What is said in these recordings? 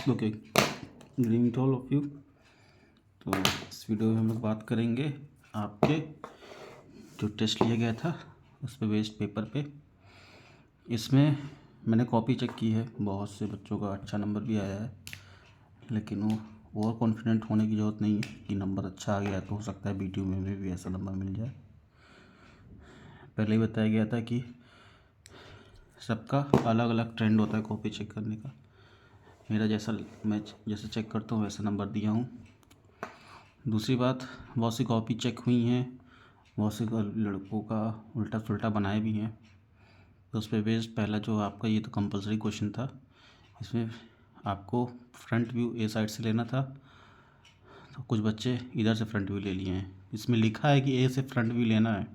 Okay, green to all of you. तो इस video में हम लोग बात करेंगे आपके जो टेस्ट लिया गया था उस पे बेस्ड पेपर पे। इसमें मैंने कॉपी चेक की है, बहुत से बच्चों का अच्छा नंबर भी आया है, लेकिन वो ओवर कॉन्फिडेंट होने की ज़रूरत नहीं है कि नंबर अच्छा आ गया तो हो सकता है BTU में भी ऐसा नंबर मिल जाए। पहले ही बताया गया था कि सबका अलग अलग ट्रेंड होता है कॉपी चेक करने का। मेरा मैं जैसे चेक करता हूँ वैसा नंबर दिया हूँ। दूसरी बात, बहुत सी कॉपी चेक हुई हैं, बहुत से लड़कों का उल्टा सुल्टा बनाए भी हैं, तो उस पर बेस्ड पहला जो आपका ये तो कंपलसरी क्वेश्चन था, इसमें आपको फ्रंट व्यू ए साइड से लेना था, तो कुछ बच्चे इधर से फ्रंट व्यू ले लिए हैं। इसमें लिखा है कि ए से फ्रंट व्यू लेना है,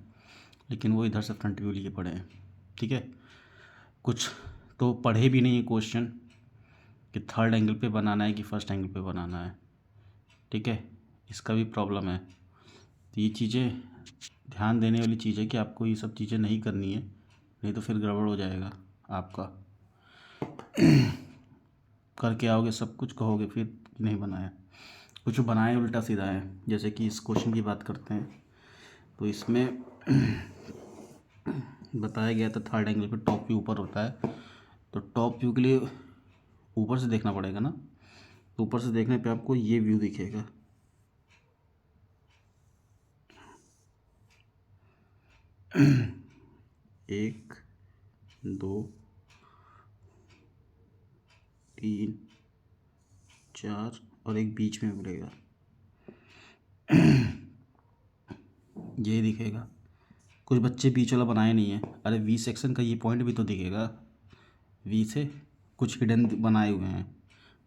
लेकिन वो इधर से फ्रंट व्यू लिए पड़े हैं। ठीक है, कुछ तो पढ़े भी नहीं है क्वेश्चन कि थर्ड एंगल पे बनाना है कि फर्स्ट एंगल पे बनाना है। ठीक है, इसका भी प्रॉब्लम है। तो ये चीज़ें ध्यान देने वाली चीज़ है कि आपको ये सब चीज़ें नहीं करनी है, नहीं तो फिर गड़बड़ हो जाएगा आपका। करके आओगे सब कुछ, कहोगे फिर नहीं बनाया, कुछ बनाए उल्टा सीधा है। जैसे कि इस क्वेश्चन की बात करते हैं, तो इसमें बताया गया था थर्ड एंगल पे टॉप व्यू ऊपर होता है, तो टॉप व्यू के लिए ऊपर से देखना पड़ेगा ना। तो ऊपर से देखने पे आपको ये व्यू दिखेगा, एक, दो, तीन, चार और एक बीच में मिलेगा, ये दिखेगा। कुछ बच्चे बीच वाला बनाए नहीं है। अरे वी सेक्शन का ये पॉइंट भी तो दिखेगा, वी से कुछ हिडन बनाए हुए हैं,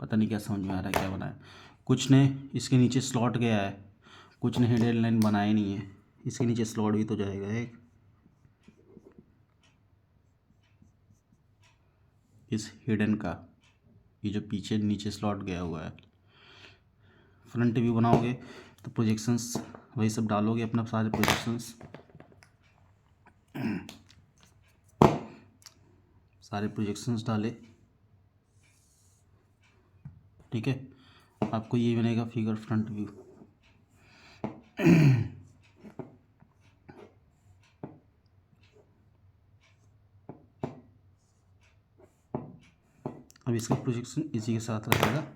पता नहीं क्या समझ में आ रहा है क्या बनाया। कुछ ने इसके नीचे स्लॉट गया है, कुछ ने हिडन लाइन बनाए नहीं है, इसके नीचे स्लॉट भी तो जाएगा एक, इस हिडन का, ये जो पीछे नीचे स्लॉट गया हुआ है। फ्रंट व्यू बनाओगे तो प्रोजेक्शंस वही सब डालोगे, अपना सारे प्रोजेक्शंस, सारे प्रोजेक्शंस डाले। ठीक है, आपको ये बनेगा फिगर फ्रंट व्यू। अब इसका प्रोजेक्शन इसी के साथ रहेगा।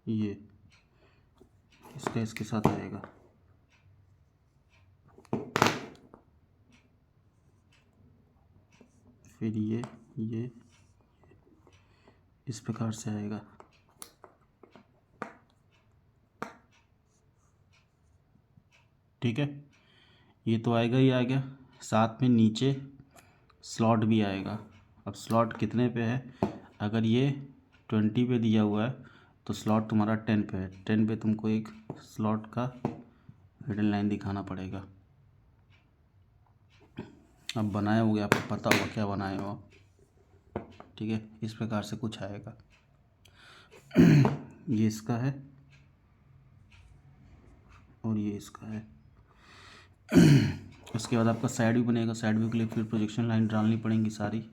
ये इसका इसके साथ आएगा। फिर ये इस प्रकार से आएगा। ठीक है, ये तो आएगा ही आएगा, साथ में नीचे स्लॉट भी आएगा। अब स्लॉट कितने पे है, अगर ये 20 पे दिया हुआ है तो स्लॉट तुम्हारा 10 पे है। 10 पे तुमको एक स्लॉट का हिडन लाइन दिखाना पड़ेगा। अब बनाए होगे, आपको पता होगा क्या बनाए हो। ठीक है, इस प्रकार से कुछ आएगा। ये इसका है और ये इसका है। उसके बाद आपका साइड व्यू बनेगा। साइड व्यू के लिए फिर प्रोजेक्शन लाइन डालनी पड़ेंगी सारी।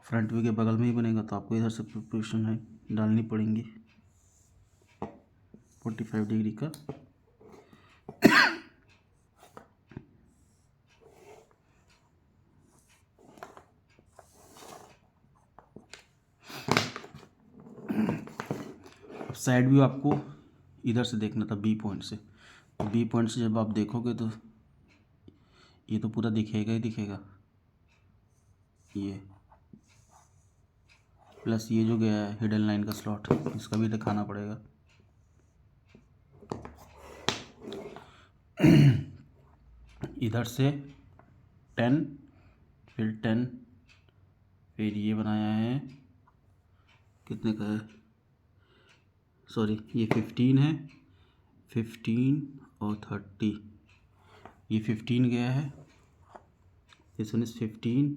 फ्रंट व्यू के बगल में ही बनेगा, तो आपको इधर से प्रोजेक्शन लाइन डालनी पड़ेंगी 45 डिग्री का। अब साइड व्यू आपको इधर से देखना था, बी पॉइंट से। तो बी पॉइंट से जब आप देखोगे तो ये तो पूरा दिखेगा ही दिखेगा, ये प्लस ये जो गया है हिडन लाइन का स्लॉट, इसका भी दिखाना पड़ेगा। इधर से 10, फिर 10, फिर ये बनाया है, कितने का है, सॉरी ये 15 है, 15 और 30, ये 15 गया है, दिस वन इज़ 15,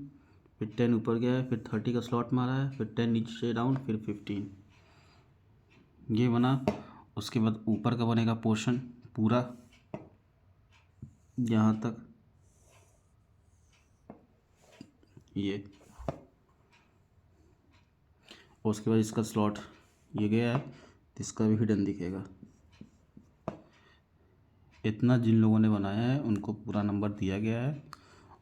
फिर 10 ऊपर गया है, फिर 30 का स्लॉट मारा है, फिर 10 नीचे डाउन, फिर 15, ये बना। उसके बाद ऊपर का बनेगा पोर्शन पूरा यहाँ तक, ये, और उसके बाद इसका स्लॉट ये गया है तो इसका भी हिडन दिखेगा। इतना जिन लोगों ने बनाया है उनको पूरा नंबर दिया गया है,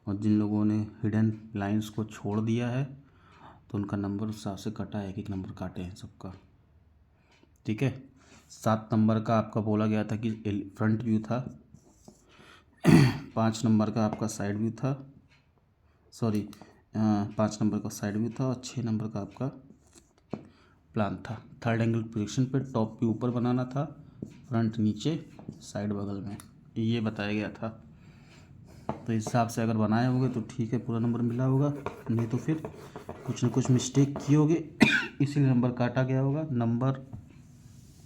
और जिन लोगों ने हिडन लाइंस को छोड़ दिया है तो उनका नंबर उस हिसाब से कटा है, एक नंबर काटे हैं सबका। ठीक है, 7 नंबर का आपका बोला गया था कि फ्रंट व्यू था, 5 नंबर का आपका साइड व्यू था, 5 नंबर का साइड व्यू था, और 6 नंबर का आपका प्लान था। थर्ड एंगल प्रोजेक्शन पे टॉप व्यू ऊपर बनाना था, फ्रंट नीचे, साइड बगल में, ये बताया गया था। तो इस हिसाब से अगर बनाए होगे तो ठीक है, पूरा नंबर मिला होगा, नहीं तो फिर कुछ न कुछ मिस्टेक किए होगे इसीलिए नंबर काटा गया होगा। नंबर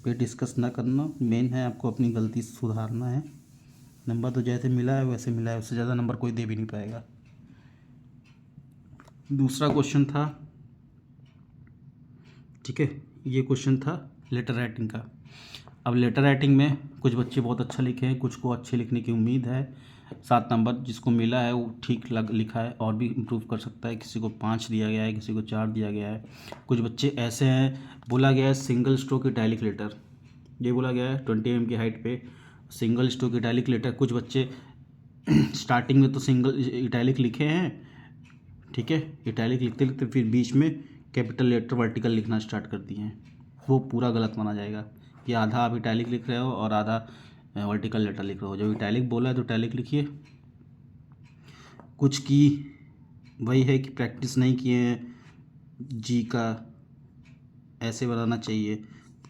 पे डिस्कस ना करना, मेन है आपको अपनी गलती सुधारना है। नंबर तो जैसे मिला है वैसे मिला है, उससे ज़्यादा नंबर कोई दे भी नहीं पाएगा। दूसरा क्वेश्चन था, ठीक है, ये क्वेश्चन था लेटर राइटिंग का। अब लेटर राइटिंग में कुछ बच्चे बहुत अच्छा लिखे हैं, कुछ को अच्छे लिखने की उम्मीद है। 7 नंबर जिसको मिला है वो ठीक लिखा है, और भी इम्प्रूव कर सकता है। किसी को 5 दिया गया है, किसी को 4 दिया गया है। कुछ बच्चे ऐसे हैं, बोला गया है सिंगल स्ट्रोक इटैलिक लेटर, ये बोला गया है 20 mm की हाइट पे सिंगल स्ट्रोक इटैलिक लेटर। कुछ बच्चे स्टार्टिंग में तो सिंगल इटैलिक लिखे हैं, ठीक है, इटैलिक लिखते लिखते फिर बीच में कैपिटल लेटर वर्टिकल लिखना स्टार्ट कर दिए हैं, वो पूरा गलत माना जाएगा कि आधा आप इटैलिक लिख रहे हो और आधा वर्टिकल लेटर लिख रहे हो। जब इटैलिक बोला है तो इटैलिक लिखिए। कुछ की वही है कि प्रैक्टिस नहीं किए हैं, जी का ऐसे बनाना चाहिए,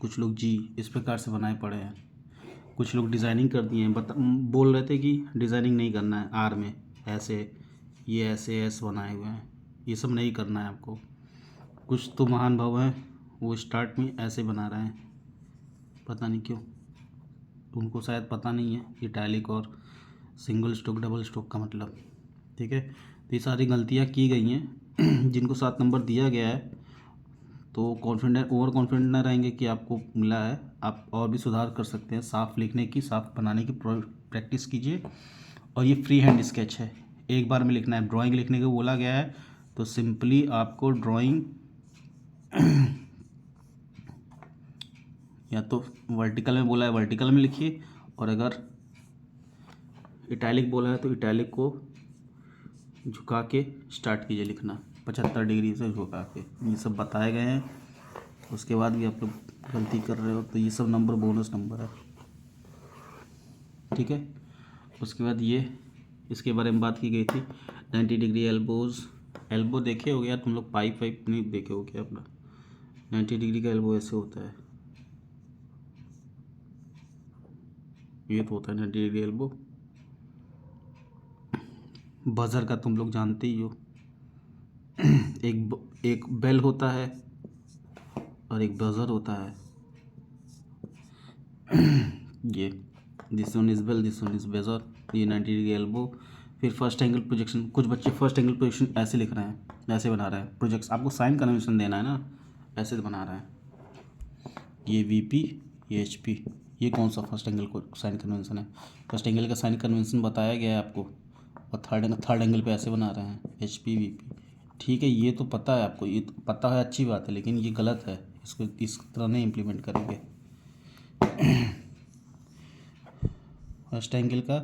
कुछ लोग जी इस प्रकार से बनाए पड़े हैं। कुछ लोग डिज़ाइनिंग कर दिए हैं, बोल रहे थे कि डिज़ाइनिंग नहीं करना है, आर में ऐसे, ये ऐसे बनाए हुए हैं, ये सब नहीं करना है आपको। कुछ तो महान भाव हैं वो स्टार्ट में ऐसे बना रहे हैं, पता नहीं क्यों, उनको शायद पता नहीं है इटैलिक और सिंगल स्ट्रोक डबल स्ट्रोक का मतलब। ठीक है, तो ये सारी गलतियाँ की गई हैं। जिनको 7 नंबर दिया गया है तो कॉन्फिडेंट, ओवर कॉन्फिडेंट ना रहेंगे कि आपको मिला है, आप और भी सुधार कर सकते हैं। साफ़ लिखने की, साफ़ बनाने की प्रैक्टिस कीजिए। और ये फ्री हैंड स्केच है, एक बार में लिखना है। ड्राइंग लिखने को बोला गया है तो सिंपली आपको ड्राइंग या तो वर्टिकल में बोला है वर्टिकल में लिखिए, और अगर इटैलिक बोला है तो इटैलिक को झुका के स्टार्ट कीजिए लिखना, 75 डिग्री से झुका के। ये सब बताए गए हैं, उसके बाद भी आप लोग गलती कर रहे हो तो ये सब नंबर बोनस नंबर है। ठीक है, उसके बाद ये इसके बारे में बात की गई थी 90 डिग्री एल्बोज। एल्बो देखे हो गया तुम लोग, पाइप वाइप नहीं देखे हो क्या अपना? 90 डिग्री का एल्बो ऐसे होता है, ये तो होता है 90 डिग्री एल्बो। बजर का तुम लोग जानते ही हो, एक बेल होता है और एक बजर होता है। ये this one is bell, this one is buzzer, ये 90 डिग्री एल्बो। फिर फर्स्ट एंगल प्रोजेक्शन, कुछ बच्चे फर्स्ट एंगल प्रोजेक्शन ऐसे लिख रहे हैं, ऐसे बना रहे हैं प्रोजेक्ट। आपको साइन कन्वेंशन देना है ना, ऐसे बना रहे हैं। ये वीपी, ये एचपी, ये कौन सा फर्स्ट एंगल को साइन कन्वेंशन है? फर्स्ट एंगल का साइन कन्वेंशन बताया गया है आपको, और थर्ड एंगल पे ऐसे बना रहे हैं, एचपी वीपी। ठीक है, ये तो पता है आपको, ये तो पता है, अच्छी बात है, लेकिन ये गलत है, इसको इस तरह नहीं इम्प्लीमेंट करेंगे। फर्स्ट एंगल का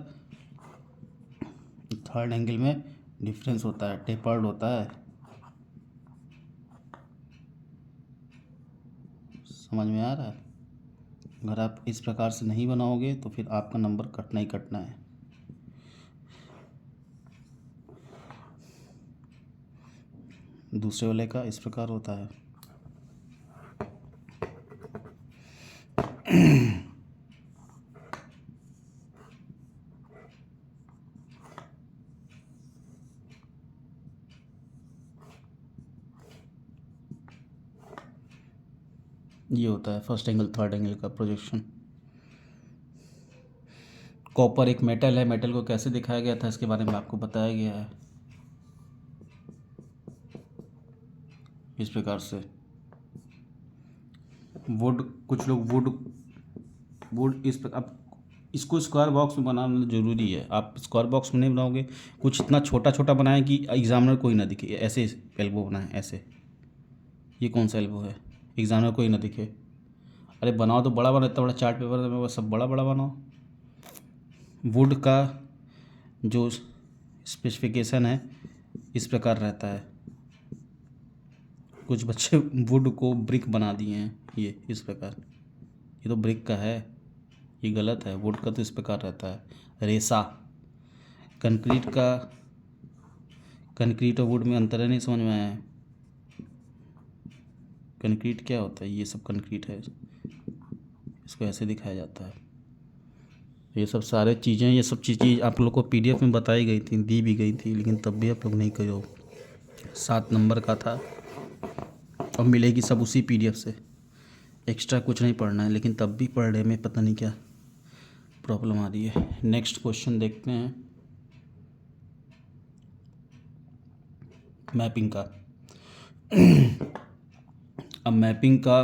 थर्ड एंगल में डिफरेंस होता है, टेपर्ड होता है, समझ में आ रहा है? अगर आप इस प्रकार से नहीं बनाओगे तो फिर आपका नंबर कटना ही कटना है। दूसरे वाले का इस प्रकार होता है। ये होता है फर्स्ट एंगल थर्ड एंगल का प्रोजेक्शन। कॉपर एक मेटल है, मेटल को कैसे दिखाया गया था इसके बारे में आपको बताया गया है। इस प्रकार से। वुड, कुछ लोग वुड इस प्रकार। अब इसको स्क्वायर बॉक्स में बनाना ज़रूरी है। आप स्क्वायर बॉक्स में नहीं बनाओगे, कुछ इतना छोटा छोटा बनाएं कि एग्जामिनर कोई ना दिखे। ऐसे एल्बो बनाएं, ऐसे। ये कौन सा एल्बो है? एग्जामिनर कोई ना दिखे। अरे बनाओ तो बड़ा बनाओ, इतना बड़ा चार्ट पेपर में सब बड़ा बड़ा बनाओ। वुड का जो स्पेसिफिकेशन है इस प्रकार रहता है। कुछ बच्चे वुड को ब्रिक बना दिए हैं, ये इस प्रकार। ये तो ब्रिक का है, ये गलत है। वुड का तो इस प्रकार रहता है, रेसा। कंक्रीट और वुड में अंतर है, नहीं समझ में आया है? कंक्रीट क्या होता है? ये सब कंक्रीट है, इसको ऐसे दिखाया जाता है। ये सब सारे चीज़ें, ये सब चीज़ें आप लोग को पीडीएफ में बताई गई थी, दी भी गई थी, लेकिन तब भी आप लोग नहीं करो। 7 नंबर का था और मिलेगी सब उसी पीडीएफ से। एक्स्ट्रा कुछ नहीं पढ़ना है, लेकिन तब भी पढ़ने में पता नहीं क्या प्रॉब्लम आ रही है। नेक्स्ट क्वेश्चन देखते हैं, मैपिंग का। अब मैपिंग का,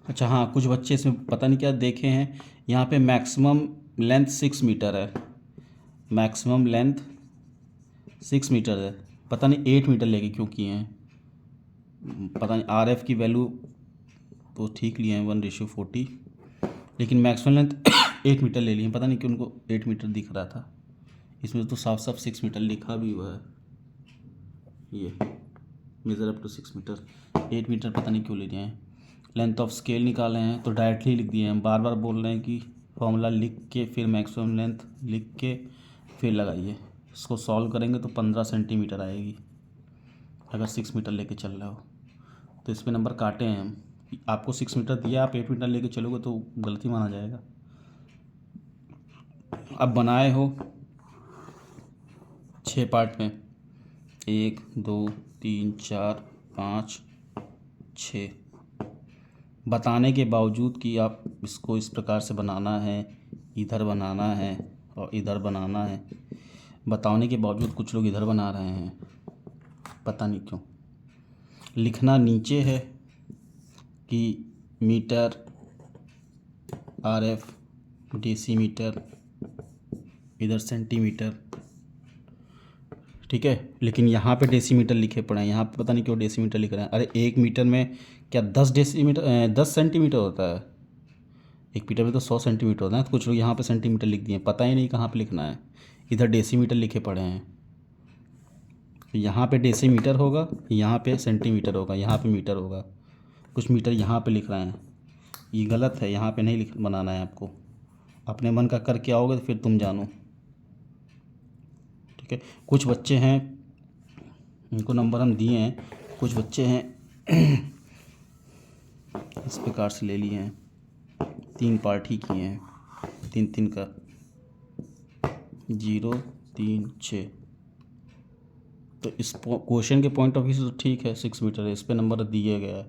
अच्छा हाँ, कुछ बच्चे इसमें पता नहीं क्या देखे हैं। यहाँ पे मैक्सिमम लेंथ 6 मीटर है, मैक्सिमम लेंथ 6 मीटर है। पता नहीं 8 मीटर लेके क्यों किए हैं, पता नहीं। आरएफ की वैल्यू तो ठीक लिए हैं 1:40, लेकिन मैक्सिमम लेंथ 8 मीटर ले लिए हैं। पता नहीं क्यों उनको 8 मीटर दिख रहा था। इसमें तो साफ साफ 6 मीटर लिखा भी हुआ है। ये measure up to 6 metre, 8 metre पता नहीं क्यों ले लिए हैं। लेंथ ऑफ स्केल निकाले हैं तो डायरेक्टली लिख दिए हैं। बार बार बोल रहे हैं कि फॉर्मूला लिख के फिर मैक्सिमम लेंथ लिख के फिर लगाइए। इसको सॉल्व करेंगे तो 15 सेंटीमीटर आएगी अगर 6 मीटर लेके चल रहे हो। तो इस पे नंबर काटे हैं हम। आपको 6 मीटर दिया, आप 8 मीटर लेके चलोगे तो गलती माना जाएगा। अब बनाए हो 6 पार्ट में, 1 2 3 4 5 6। बताने के बावजूद कि आप इसको इस प्रकार से बनाना है, इधर बनाना है और इधर बनाना है, बताने के बावजूद कुछ लोग इधर बना रहे हैं, पता नहीं क्यों। लिखना नीचे है कि मीटर, आरएफ, डेसीमीटर, इधर सेंटीमीटर, ठीक है। लेकिन यहाँ पे डेसीमीटर लिखे पड़े हैं, यहाँ पे पता नहीं क्यों डेसीमीटर लिख रहे हैं। अरे 1 मीटर में क्या 10 डेसीमीटर 10 सेंटीमीटर होता है? 1 मीटर में तो 100 सेंटीमीटर होता है। तो कुछ लोग यहाँ पे सेंटीमीटर लिख दिए, पता ही नहीं कहाँ पे लिखना है। इधर डेसीमीटर लिखे पड़े हैं, यहाँ पे डेसीमीटर होगा, यहाँ पे सेंटीमीटर होगा, यहाँ पे मीटर होगा। कुछ मीटर यहाँ पे लिख रहे हैं, ये गलत है। यहाँ पे नहीं लिख बनाना है आपको। अपने मन का करके आओगे तो फिर तुम जानो, ठीक है। कुछ बच्चे हैं, इनको नंबर हम दिए हैं। कुछ बच्चे हैं इस प्रकार से ले लिए हैं, 3 पार्ट ही किए हैं, 3 का 0 3 6। तो इस क्वेश्चन के पॉइंट ऑफ व्यू से तो ठीक है, 6 मीटर है, इस पे नंबर दिया गया है।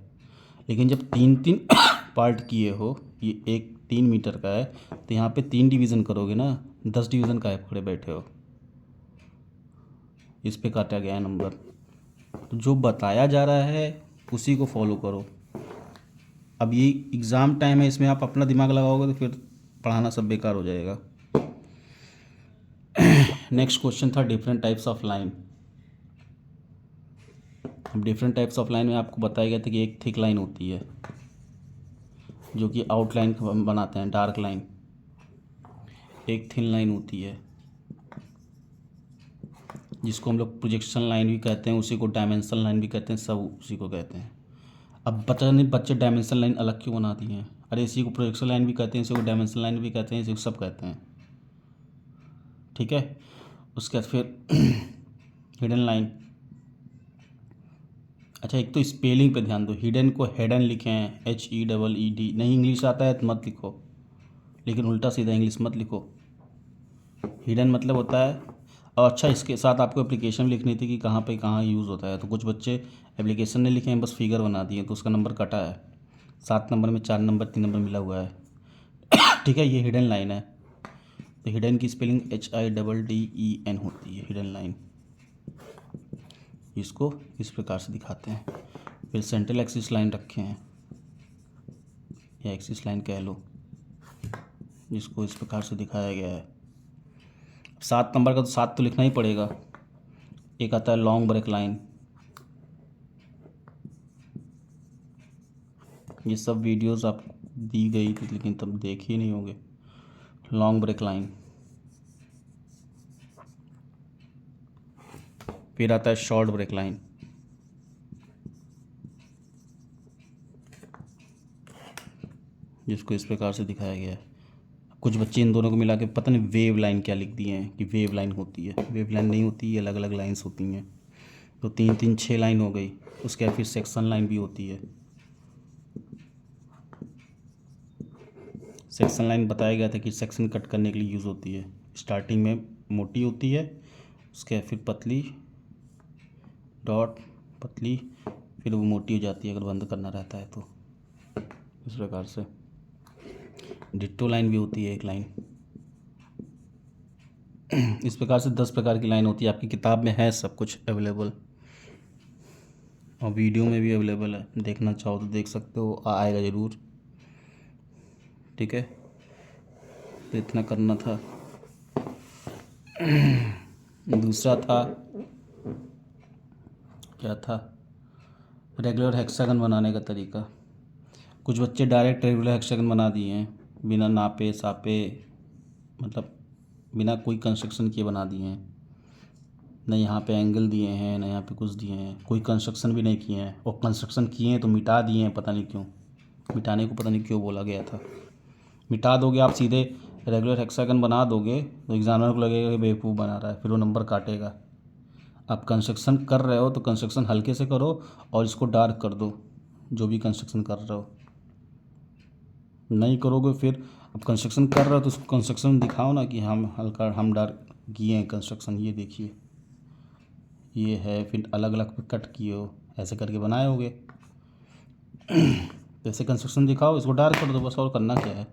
लेकिन जब 3 पार्ट किए हो, ये एक 3 मीटर का है, तो यहाँ पे 3 डिवीज़न करोगे ना, 10 डिवीज़न का है, खड़े बैठे हो। इस पे काटा गया है नंबर। तो जो बताया जा रहा है उसी को फॉलो करो। अब ये एग्ज़ाम टाइम है, इसमें आप अपना दिमाग लगाओगे तो फिर पढ़ाना सब बेकार हो जाएगा। नेक्स्ट क्वेश्चन था डिफरेंट टाइप्स ऑफ लाइन। अब डिफरेंट टाइप्स ऑफ लाइन में आपको बताया गया था कि एक थिक लाइन होती है जो कि आउटलाइन बनाते हैं, डार्क लाइन। एक थिन लाइन होती है जिसको हम लोग प्रोजेक्शन लाइन भी कहते हैं, उसी को डायमेंशन लाइन भी कहते हैं, सब उसी को कहते हैं। अब पता नहीं बच्चे डायमेंशन लाइन अलग क्यों बना दिए हैं। अरे इसी को प्रोजेक्शन लाइन भी कहते हैं, इसी को डायमेंशन लाइन भी कहते हैं, इसी को सब कहते हैं, ठीक है। उसके बाद फिर हिडन लाइन। अच्छा, एक तो स्पेलिंग पे ध्यान दो, हिडन को हेडन लिखें, HEDD। नहीं इंग्लिश आता है तो मत लिखो, लेकिन उल्टा सीधा इंग्लिश मत लिखो। हिडन मतलब होता है। और अच्छा, इसके साथ आपको एप्लीकेशन लिखनी थी कि कहाँ पे कहाँ यूज़ होता है। तो कुछ बच्चे एप्लीकेशन नहीं लिखे हैं, बस फिगर बना दिए, तो उसका नंबर कटा है। 7 नंबर में 4 नंबर 3 नंबर मिला हुआ है, ठीक है। ये हिडन लाइन है। तो हिडन की स्पेलिंग HIDDEN होती है, हिडन लाइन। इसको इस प्रकार से दिखाते हैं। फिर सेंट्रल एक्सिस लाइन रखे हैं, या एक्सिस लाइन कह लो, जिसको इस प्रकार से दिखाया गया है। 7 नंबर का तो 7 तो लिखना ही पड़ेगा। एक आता है लॉन्ग ब्रेक लाइन, ये सब वीडियोस आप दी गई थी लेकिन तब देखे ही नहीं होंगे। Long break line. फिर आता है शॉर्ट ब्रेक लाइन, जिसको इस प्रकार से दिखाया गया है। कुछ बच्चे इन दोनों को मिला के पता नहीं वेव लाइन क्या लिख दिए हैं कि वेव लाइन होती है। वेव लाइन नहीं होती है, अलग अलग लाइंस होती हैं। तो 3 3 6 लाइन हो गई। उसके बाद फिर सेक्शन लाइन भी होती है। सेक्शन लाइन बताया गया था कि सेक्शन कट करने के लिए यूज़ होती है। स्टार्टिंग में मोटी होती है, उसके बाद फिर पतली डॉट पतली, फिर वो मोटी हो जाती है अगर बंद करना रहता है तो। इस प्रकार से डिट्टो लाइन भी होती है एक लाइन। इस प्रकार से 10 प्रकार की लाइन होती है। आपकी किताब में है सब कुछ अवेलेबल, और वीडियो में भी अवेलेबल है। देखना चाहो तो देख सकते हो, आएगा ज़रूर। ठीक है, तो इतना करना था। दूसरा था, क्या था, रेगुलर हेक्सागन बनाने का तरीका। कुछ बच्चे डायरेक्ट रेगुलर हेक्सागन बना दिए हैं, बिना नापे सापे, मतलब बिना कोई कंस्ट्रक्शन किए बना दिए हैं। न यहाँ पे एंगल दिए हैं, न यहाँ पे कुछ दिए हैं, कोई कंस्ट्रक्शन भी नहीं किए हैं। और कंस्ट्रक्शन किए हैं तो मिटा दिए हैं, पता नहीं क्यों। मिटाने को पता नहीं क्यों बोला गया था। मिटा दोगे आप, सीधे रेगुलर हेक्सागन बना दोगे तो एग्जामिनर को लगेगा कि बेवकूफ़ बना रहा है, फिर वो नंबर काटेगा। आप कंस्ट्रक्शन कर रहे हो तो कंस्ट्रक्शन हल्के से करो और इसको डार्क कर दो, जो भी कंस्ट्रक्शन कर रहे हो। नहीं करोगे, फिर अब कंस्ट्रक्शन कर रहे हो तो उसको कंस्ट्रक्शन दिखाओ ना कि हम हल्का हम डार्क किए हैं कंस्ट्रक्शन, ये देखिए ये है। फिर अलग अलग पे कट किए हो, ऐसे करके बनाए होगे। जैसे कंस्ट्रक्शन दिखाओ, इसको डार्क कर दो बस, और करना क्या है।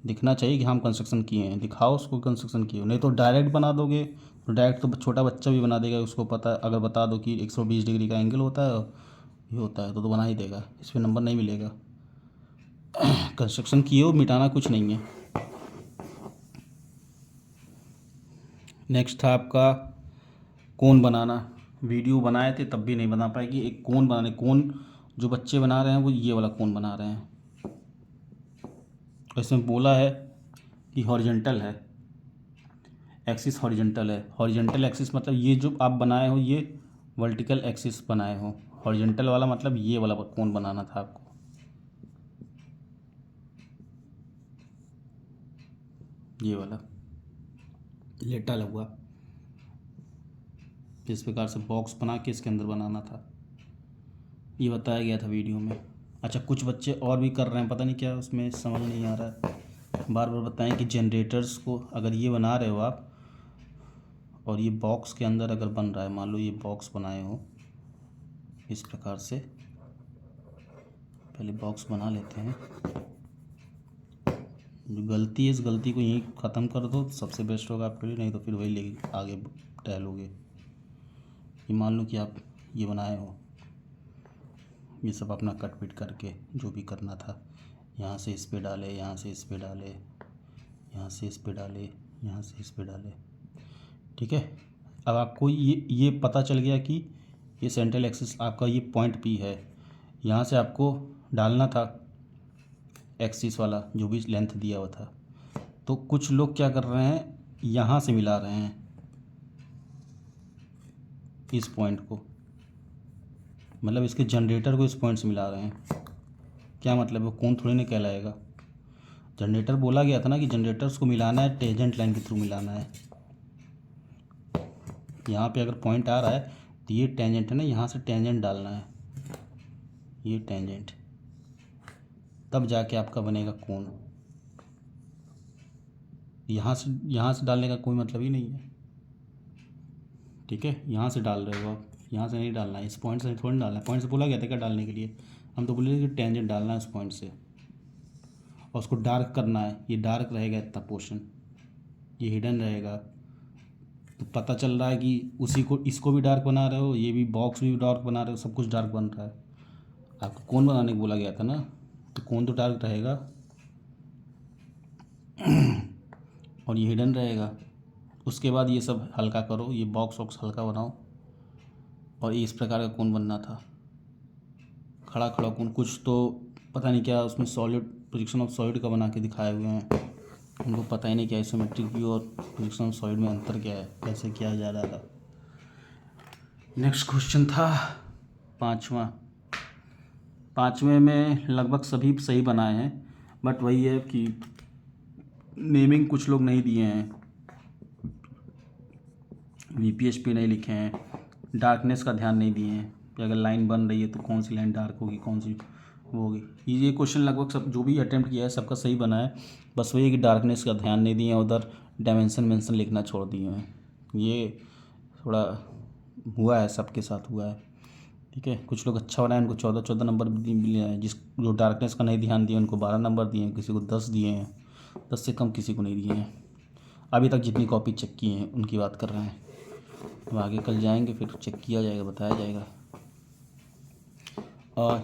दिखना चाहिए कि हम कंस्ट्रक्शन किए हैं, दिखाओ उसको कंस्ट्रक्शन किए हो। नहीं तो डायरेक्ट बना दोगे तो डायरेक्ट तो छोटा बच्चा भी बना देगा, उसको पता। अगर बता दो कि 120 डिग्री का एंगल होता है, ये होता है, तो बना ही देगा, इसमें नंबर नहीं मिलेगा। कंस्ट्रक्शन किए हो, मिटाना कुछ नहीं है। नेक्स्ट था आपका कोन बनाना। वीडियो बनाए थे तब भी नहीं बना पाएगी। एक कोन बनाने, कोन जो बच्चे बना रहे हैं वो ये वाला कोन बना रहे हैं। इसमें बोला है कि हॉरिजॉन्टल है, एक्सिस हॉरिजॉन्टल है। हॉरिजॉन्टल एक्सिस मतलब ये जो आप बनाए हो ये वर्टिकल एक्सिस बनाए हो। हॉरिजॉन्टल वाला मतलब ये वाला कोन बनाना था आपको। ये वाला लेटा लगा, इस प्रकार से बॉक्स बना के इसके अंदर बनाना था, ये बताया गया था वीडियो में। अच्छा, कुछ बच्चे और भी कर रहे हैं, पता नहीं क्या उसमें समझ नहीं आ रहा है। बार बार बताएं कि जनरेटर्स को अगर ये बना रहे हो आप, और ये बॉक्स के अंदर अगर बन रहा है, मान लो ये बॉक्स बनाए हो इस प्रकार से। पहले बॉक्स बना लेते हैं। जो गलती है इस गलती को यहीं ख़त्म कर दो तो सबसे बेस्ट होगा आपके लिए, नहीं तो फिर वही लेके आगे टहलोगे। ये मान लो कि आप ये बनाए हो, ये सब अपना कट पिट करके जो भी करना था, यहाँ से इस पे डाले, यहाँ से इस पे डाले, यहाँ से इस पे डाले, यहाँ से इस पे डाले। ठीक है, अब आपको ये पता चल गया कि ये सेंट्रल एक्सिस आपका ये पॉइंट पी है। यहाँ से आपको डालना था एक्सिस वाला जो भी लेंथ दिया हुआ था। तो कुछ लोग क्या कर रहे हैं, यहाँ से मिला रहे हैं इस पॉइंट को, मतलब इसके जनरेटर को इस पॉइंट से मिला रहे हैं। क्या मतलब, वो कोन थोड़ी ना कहलाएगा। जनरेटर बोला गया था ना कि जनरेटर्स को मिलाना है, टेंजेंट लाइन के थ्रू मिलाना है। यहाँ पे अगर पॉइंट आ रहा है तो ये टेंजेंट है ना, यहाँ से टेंजेंट डालना है, ये टेंजेंट, तब जाके आपका बनेगा कोन। यहाँ से डालने का कोई मतलब ही नहीं है। ठीक है, यहाँ से डाल रहे हो आप, यहाँ से नहीं डालना है, इस पॉइंट से थोड़ी डालना है। पॉइंट से बोला गया था क्या डालने के लिए, हम तो बोले कि टेंजेंट डालना है उस पॉइंट से, और उसको डार्क करना है। ये डार्क रहेगा इतना पोर्शन, ये हिडन रहेगा, तो पता चल रहा है कि उसी को, इसको भी डार्क बना रहे हो, ये भी बॉक्स भी डार्क बना रहे हो, सब कुछ डार्क बन रहा है। आपको कोन बनाने को बोला गया था ना, तो कोन तो डार्क रहेगा और ये हिडन रहेगा। उसके बाद ये सब हल्का करो, ये बॉक्स वॉक्स हल्का बनाओ, और ये इस प्रकार का कोन बनना था, खड़ा खड़ा कोन। कुछ तो पता नहीं क्या उसमें सॉलिड, प्रोजेक्शन ऑफ सॉलिड का बना के दिखाए हुए हैं, उनको पता ही नहीं क्या आइसोमेट्रिक व्यू और प्रोजेक्शन ऑफ सॉलिड में अंतर क्या है, कैसे किया जा रहा था। नेक्स्ट क्वेश्चन था पाँचवें में लगभग सभी सही बनाए हैं, बट वही है कि नेमिंग कुछ लोग नहीं दिए हैं, VPHP नहीं लिखे हैं, डार्कनेस का ध्यान नहीं दिए हैं कि अगर लाइन बन रही है तो कौन सी लाइन डार्क होगी, कौन सी वो होगी। ये क्वेश्चन लगभग सब जो भी अटेम्प्ट किया है सबका सही बना है, बस वही है कि डार्कनेस का ध्यान नहीं दिए, उधर डायमेंशन मेंशन लिखना छोड़ दिए हैं। ये थोड़ा हुआ है, सबके साथ हुआ है, ठीक है। कुछ लोग अच्छा बनाए, उनको 14 नंबर भी मिले हैं, जो डार्कनेस का नहीं ध्यान दिए उनको 12 नंबर दिए हैं, किसी को 10 दिए हैं, 10 से कम किसी को नहीं दिए हैं। अभी तक जितनी कॉपी चेक की हैं उनकी बात कर रहे हैं, अब आगे कल जाएंगे फिर चेक किया जाएगा, बताया जाएगा।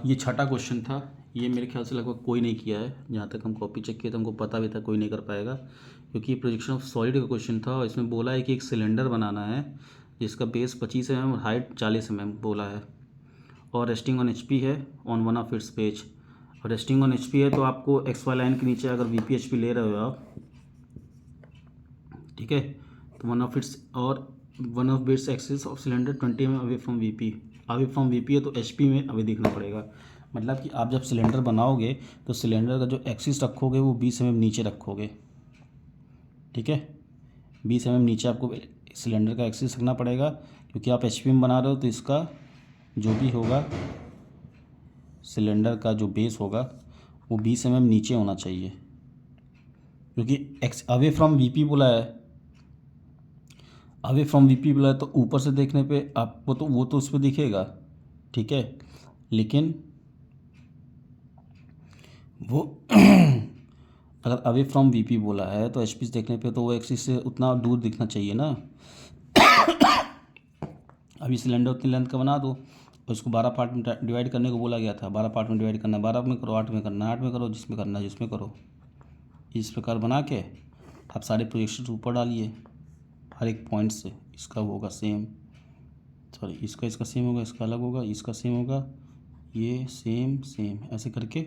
ये छठा क्वेश्चन था, ये मेरे ख्याल से लगभग कोई नहीं किया है, जहाँ तक हम कॉपी चेक किए तो हमको पता भी था कोई नहीं कर पाएगा, क्योंकि प्रोजेक्शन ऑफ सॉलिड का क्वेश्चन था और इसमें बोला है कि एक सिलेंडर बनाना है जिसका बेस 25 mm और हाइट 40 mm बोला है, और रेस्टिंग ऑन HP है on one of its page. और रेस्टिंग ऑन HP है तो आपको XY लाइन के नीचे अगर VPHP ले रहे हो आप, ठीक है, तो one of bits axis of cylinder 20 mm away from VP है तो HP में अवे देखना पड़ेगा। मतलब कि आप जब सिलेंडर बनाओगे तो सिलेंडर का जो एक्सिस रखोगे वो 20 mm नीचे रखोगे, ठीक है, 20 mm नीचे आपको सिलेंडर का एक्सिस रखना पड़ेगा, क्योंकि आप HP में बना रहे हो तो इसका जो भी होगा सिलेंडर का जो बेस होगा वो 20 mm नीचे होना चाहिए, क्योंकि अवे फ्रॉम VP बोला है, अवे फ्रॉम VP बोला है तो ऊपर से देखने पे आपको तो वो तो उस पर दिखेगा, ठीक है, लेकिन वो अगर अवे फ्रॉम VP बोला है तो HP से देखने पे तो वो एक्सिस से उतना दूर दिखना चाहिए ना। अभी सिलेंडर उतनी लेंथ का बना दो और उसको 12 पार्ट में डिवाइड करने को बोला गया था, 12 पार्ट में डिवाइड करना, 12 में करो, 8 में करना, 8 में करो, जिसमें करना जिसमें करो। इस प्रकार बना के आप सारे प्रोजेक्शन ऊपर डालिए हर एक पॉइंट से, इसका होगा सेम, सॉरी इसका सेम होगा, इसका अलग होगा, इसका सेम होगा, ये सेम सेम, ऐसे करके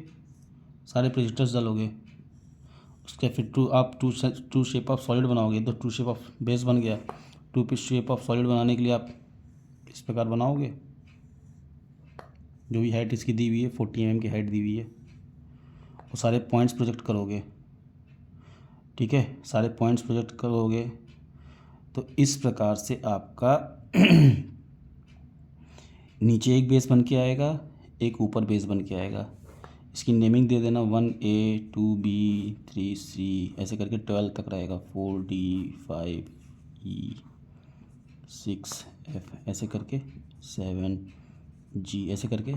सारे प्रोजेक्टर्स डालोगे। उसके फिर आप टू शेप ऑफ सॉलिड बनाओगे, तो टू शेप ऑफ बेस बन गया। Two piece shape of solid बनाने के लिए आप इस प्रकार बनाओगे, जो भी हाइट इसकी दी हुई है 40 mm की हाइट दी हुई है, वो सारे पॉइंट्स प्रोजेक्ट करोगे, ठीक है, सारे पॉइंट्स प्रोजेक्ट करोगे तो इस प्रकार से आपका नीचे एक बेस बन के आएगा, एक ऊपर बेस बन के आएगा। इसकी नेमिंग दे देना 1A 2B 3C ऐसे करके 12 तक रहेगा, 4D 5E 6F ऐसे करके 7G ऐसे करके।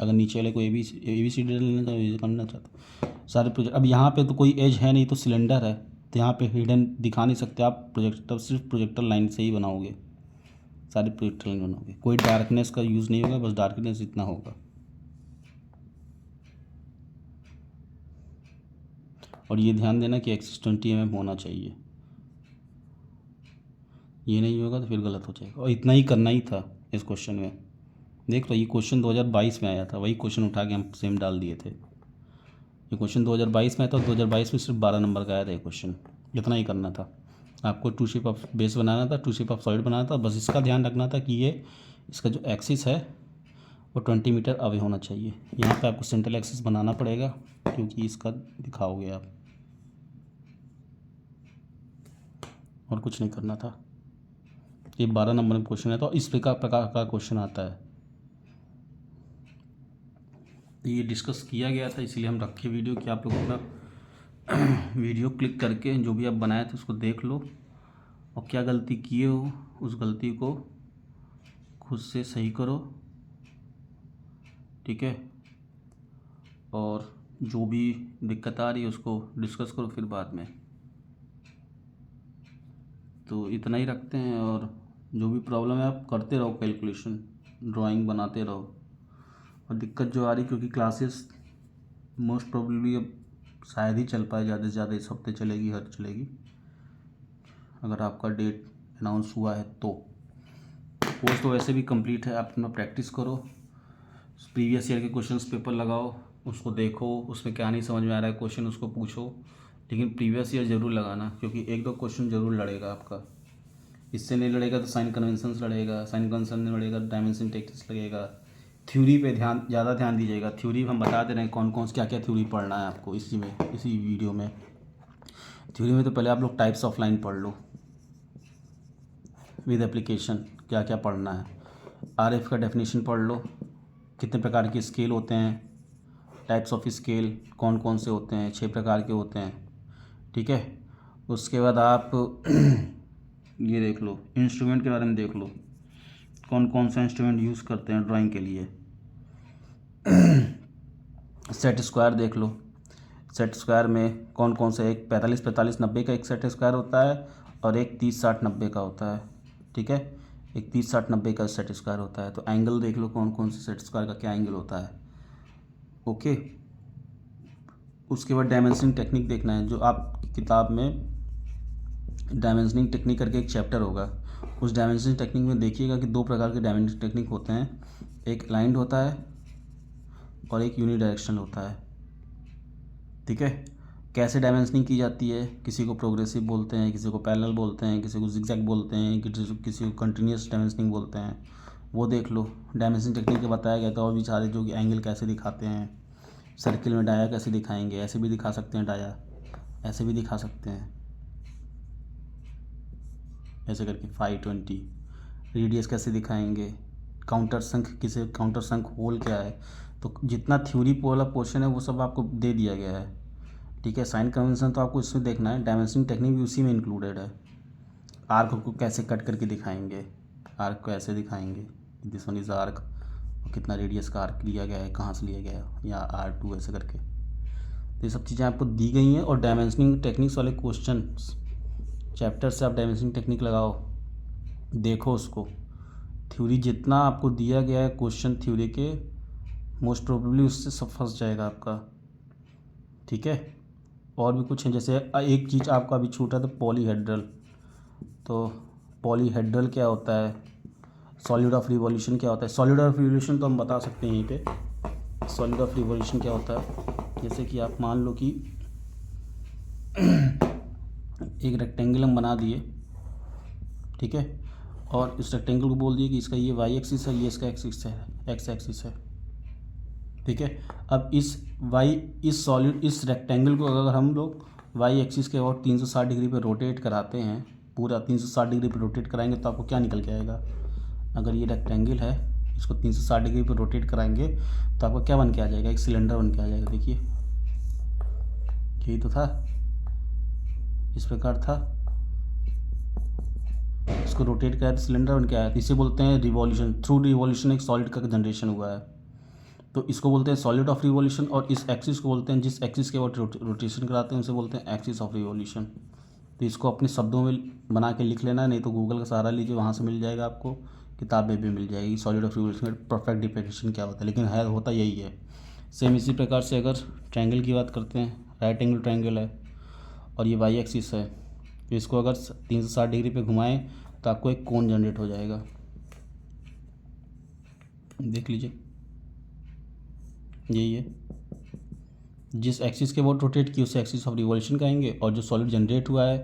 अगर नीचे वाले को ABCD लेना तो ये करना चाहते सारे प्रोजेक्ट। अब यहाँ पे तो कोई एज है नहीं तो सिलेंडर है, तो यहाँ पे हिडन दिखा नहीं सकते आप, प्रोजेक्टर सिर्फ प्रोजेक्टर लाइन से ही बनाओगे, सारे प्रोजेक्टर लाइन बनाओगे, कोई डार्कनेस का यूज़ नहीं होगा, बस डार्कनेस इतना होगा। और ये ध्यान देना कि एक्सिस 20 mm होना चाहिए, ये नहीं होगा तो फिर गलत हो जाएगा। और इतना ही करना ही था इस क्वेश्चन में। देख लो ये क्वेश्चन 2022 में आया था, वही क्वेश्चन उठा के हम सेम डाल दिए थे। ये क्वेश्चन 2022 में आया था, 2022 में सिर्फ 12 नंबर का आया था ये क्वेश्चन। इतना ही करना था आपको, टू शेप ऑफ बेस बनाना था, टू शेप ऑफ सॉलिड बनाना था, बस इसका ध्यान रखना था कि ये इसका जो एक्सिस है वो 20 मीटर अवे होना चाहिए। यहाँ पे आपको सेंट्रल एक्सिस बनाना पड़ेगा क्योंकि इसका दिखाओगे आप, और कुछ नहीं करना था। ये 12 नंबर में क्वेश्चन है तो इस प्रकार का क्वेश्चन आता है। तो ये डिस्कस किया गया था इसीलिए हम रखे वीडियो कि आप लोग अपना वीडियो क्लिक करके जो भी आप बनाए थे उसको देख लो, और क्या गलती किए हो उस गलती को खुद से सही करो, ठीक है, और जो भी दिक्कत आ रही है उसको डिस्कस करो फिर बाद में। तो इतना ही रखते हैं, और जो भी प्रॉब्लम है आप करते रहो, कैलकुलेशन ड्राइंग बनाते रहो। और दिक्कत जो आ रही, क्योंकि क्लासेस मोस्ट प्रोबेबली अब शायद ही चल पाए, ज़्यादा से ज़्यादा इस हफ्ते चलेगी, हर चलेगी अगर आपका डेट अनाउंस हुआ है तो। कोर्स तो वैसे भी कंप्लीट है, आप अपना प्रैक्टिस करो, प्रीवियस ईयर के क्वेश्चंस पेपर लगाओ, उसको देखो, उसमें क्या नहीं समझ में आ रहा है क्वेश्चन उसको पूछो, लेकिन प्रीवियस ईयर ज़रूर लगाना, क्योंकि एक दो क्वेश्चन ज़रूर लड़ेगा आपका। इससे नहीं लड़ेगा तो साइन कन्वेंशंस लड़ेगा, साइन कन्वेंशन नहीं लड़ेगा तो डायमेंशन टेक्निक्स लगेगा। थ्योरी पे ज़्यादा ध्यान दीजिएगा। थ्योरी हम बता दे रहे हैं कौन कौन क्या क्या थ्योरी पढ़ना है आपको इसी वीडियो में। थ्योरी में तो पहले आप लोग टाइप्स ऑफ लाइन पढ़ लो विद एप्लीकेशन, क्या क्या पढ़ना है। आरएफ का डेफिनेशन पढ़ लो, कितने प्रकार के स्केल होते हैं, टाइप्स ऑफ स्केल कौन कौन से होते हैं, 6 प्रकार के होते हैं, ठीक है। उसके बाद आप ये देख लो, इंस्ट्रूमेंट के बारे में देख लो, कौन कौन सा इंस्ट्रूमेंट यूज़ करते हैं ड्राइंग के लिए। सेट स्क्वायर देख लो, सेट स्क्वायर में कौन कौन सा, एक 45-45-90 का एक सेट स्क्वायर होता है, और एक 30-60-90 का होता है, ठीक है। एक 30-60-90 का सेट स्क्वायर होता है। तो एंगल देख लो, कौन कौन से सेट स्क्वायर का क्या एंगल होता है, ओके। उसके बाद डायमेंशनिंग टेक्निक देखना है, जो आपकी किताब में डायमेंशनिंग टेक्निक करके एक चैप्टर होगा, उस डायमेंशनिंग टेक्निक में देखिएगा कि 2 प्रकार के डायमेंशनिंग टेक्निक होते हैं, एक अलाइंड होता है और एक यूनिडायरेक्शनल होता है, ठीक है। कैसे डायमेंशनिंग की जाती है, किसी को प्रोग्रेसिव बोलते हैं, किसी को पैरेलल बोलते हैं, किसी को जिगजैग बोलते हैं, किसी को कंटिन्यूस डायमेंशनिंग बोलते हैं, वो देख लो। डायमेंशनिंग टेक्निक में बताया गया था, और भी सारे जो कि एंगल कैसे दिखाते हैं, सर्किल में डाया कैसे दिखाएंगे, ऐसे भी दिखा सकते हैं डाया, ऐसे भी दिखा सकते हैं, ऐसे करके 520। रेडियस कैसे दिखाएंगे, काउंटर संख किसे, काउंटर संख होल क्या है। तो जितना थ्योरी वाला पोर्शन है वो सब आपको दे दिया गया है, ठीक है। साइन कन्वेंशन तो आपको इसमें देखना है, डायमेंशनिंग टेक्निक भी उसी में इंक्लूडेड है। आर्क को कैसे कट करके दिखाएंगे, आर्क को ऐसे दिखाएंगे, दिस वन इज आर्क, और कितना रेडियस का आर्क लिया गया है, कहाँ से लिया गया है, या R2 ऐसे करके। तो ये सब चीज़ें आपको दी गई हैं। और डायमेंशनिंग टेक्निक्स वाले क्वेश्चन चैप्टर से आप डायमेंशनिंग टेक्निक लगाओ, देखो उसको। थ्योरी जितना आपको दिया गया है क्वेश्चन थ्योरी के, मोस्ट प्रोबेबली उससे सब फंस जाएगा आपका, ठीक है। और भी कुछ है, जैसे एक चीज़ आपका अभी छूटा था, पॉलीहेड्रल। तो पॉलीहेड्रल क्या होता है, सॉलिड ऑफ रिवॉल्यूशन क्या होता है। सॉलिड ऑफ रिवॉल्यूशन तो हम बता सकते हैं यहीं पे। सॉलिड ऑफ रिवॉल्यूशन क्या होता है, जैसे कि आप मान लो कि एक रेक्टेंगल हम बना दिए, ठीक है, और इस रेक्टेंगल को बोल दिए कि इसका ये वाई एक्सिस है, ये इसका एक्सिस है, एक्स एक्सिस है, ठीक है। अब इस रेक्टेंगल को अगर हम लोग वाई एक्सिस के और 360 डिग्री पे रोटेट कराते हैं, पूरा 360 डिग्री पे रोटेट कराएंगे, तो आपको क्या निकल के आएगा। अगर ये रेक्टेंगल है, इसको 360 डिग्री पे रोटेट कराएंगे तो आपको क्या बन के आ जाएगा, एक सिलेंडर बन के आ जाएगा। देखिए यही तो था, इस प्रकार था, इसको रोटेट कराया तो सिलेंडर बन के आया। इसे बोलते हैं रिवॉल्यूशन। थ्रू रिवॉल्यूशन एक सॉलिड का जनरेशन हुआ है, तो इसको बोलते हैं सॉलिड ऑफ रिवॉल्यूशन। और इस एक्सिस को बोलते हैं, जिस एक्सिस के बाद रोटेशन कराते हैं उसे बोलते हैं एक्सिस ऑफ रिवॉल्यूशन। तो इसको अपने शब्दों में बना के लिख लेना, नहीं तो गूगल का सहारा लीजिए, वहाँ से मिल जाएगा आपको, किताब में भी मिल जाएगी solid of revolution perfect definition क्या होता है, लेकिन है होता यही है। सेम इसी प्रकार से अगर ट्रायंगल की बात करते हैं, राइट एंगल ट्रायंगल है और ये वाई एक्सिस है, तो इसको अगर 360 डिग्री पे घुमाएं तो आपको एक कोन जनरेट हो जाएगा, देख लीजिए यही है। जिस एक्सिस के बहुत रोटेट की उसे एक्सिस ऑफ रिवॉल्यूशन कहेंगे, और जो सॉलिड जनरेट हुआ है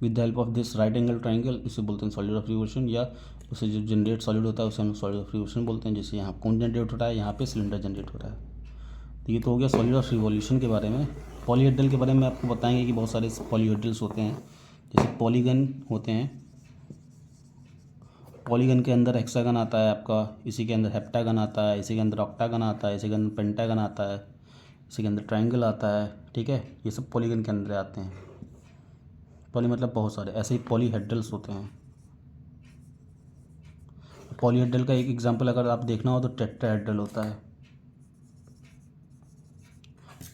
with the help of this right angle triangle, इसे बोलते हैं सॉलिड ऑफ रिवॉल्यूशन। या उसे जो जनरेट सॉलिड होता है उसे हम सॉलिड ऑफ रिवॉल्यूशन बोलते हैं। जैसे यहाँ कोन जनरेट हो रहा है, यहाँ पे सिलेंडर जनरेट हो रहा है। तो ये तो हो गया सॉलिड ऑफ रिवॉल्यूशन के बारे में। पॉलीहेड्रल के बारे में आपको बताएंगे कि बहुत सारे पॉलीहेड्रल्स होते हैं, जैसे पॉलीगन होते हैं। पॉलीगन के अंदर हेक्सागन आता है आपका, इसी के अंदर हेप्टागन आता है, इसी के अंदर ऑक्टागन आता है, इसी के अंदर पेंटागन आता है, इसी के अंदर ट्रायंगल आता है, ठीक है। ये सब पॉलीगन के अंदर आते हैं। पॉली मतलब बहुत सारे, ऐसे ही पॉलीहेड्रल्स होते हैं। पॉलीहेड्रल का एक एग्जांपल अगर आप देखना हो तो टेट्राहेड्रल होता है।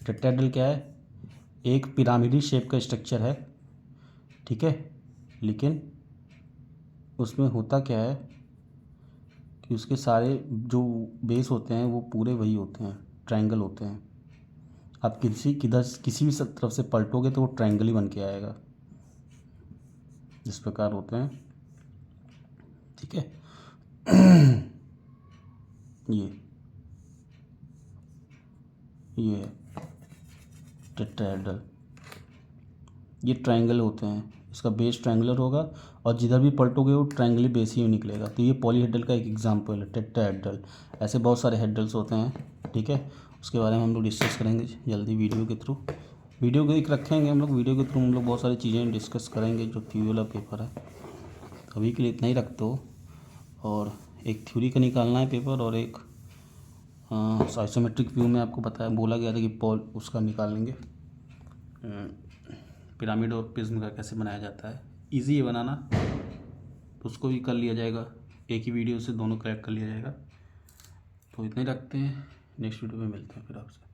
टेट्राहेड्रल क्या है, एक पिरामिडी शेप का स्ट्रक्चर है, ठीक है, लेकिन उसमें होता क्या है कि उसके सारे जो बेस होते हैं वो पूरे वही होते हैं, ट्रायंगल होते हैं। आप किसी भी तरफ से पलटोगे तो वो ट्रायंगल ही बन के आएगा, इस प्रकार होते हैं। ठीक है। ये है टेट्राहेड्रल, ये ट्रायंगल होते हैं। इसका बेस ट्रायंगुलर होगा और जिधर भी पलटोगे वो ट्रायंगली बेस ही निकलेगा। तो ये पॉलीहेड्रल का एक एग्जांपल है, टेट्राहेड्रल। ऐसे बहुत सारे हेड्रल्स होते हैं। ठीक है, उसके बारे में हम लोग डिस्कस करेंगे जल्दी वीडियो के थ्रू। वीडियो को एक रखेंगे हम लोग, वीडियो के थ्रू हम लोग बहुत सारी चीज़ें डिस्कस करेंगे जो थ्योरी वाला पेपर है। अभी के लिए इतना ही रखते हो। और एक थ्योरी का निकालना है पेपर, और एक आइसोमेट्रिक व्यू में आपको बोला गया था कि उसका निकालेंगे, पिरामिड और प्रिज्म का कैसे बनाया जाता है। इजी है बनाना, तो उसको भी कर लिया जाएगा, एक ही वीडियो से दोनों करेक्ट कर लिया जाएगा। तो इतना ही रखते हैं, नेक्स्ट वीडियो में मिलते हैं फिर आपसे।